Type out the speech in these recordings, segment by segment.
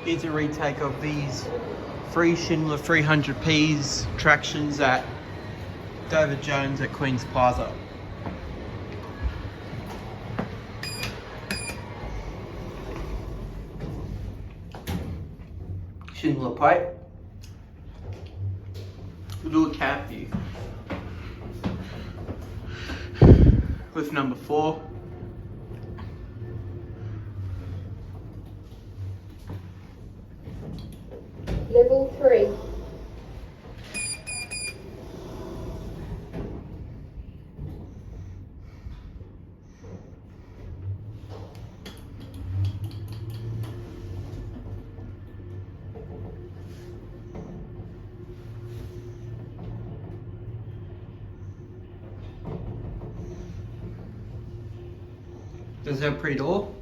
Here's a retake of these 3 Schindler 300Ps tractions at David Jones at Queen's Plaza. Schindler plate. We'll do a camp view with number 4. Level 3. Does it have pre-door?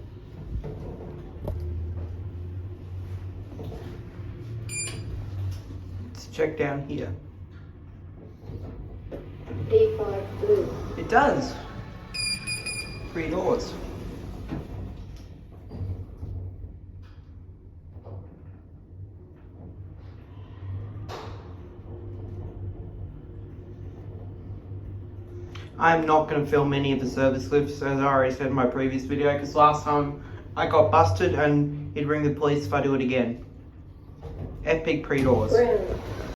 Let's check down here. D5 blue. It does. 3 doors. I'm not going to film any of the service lifts, as I already said in my previous video, because last time I got busted and he'd ring the police if I do it again. Epic pre-doors. Brown.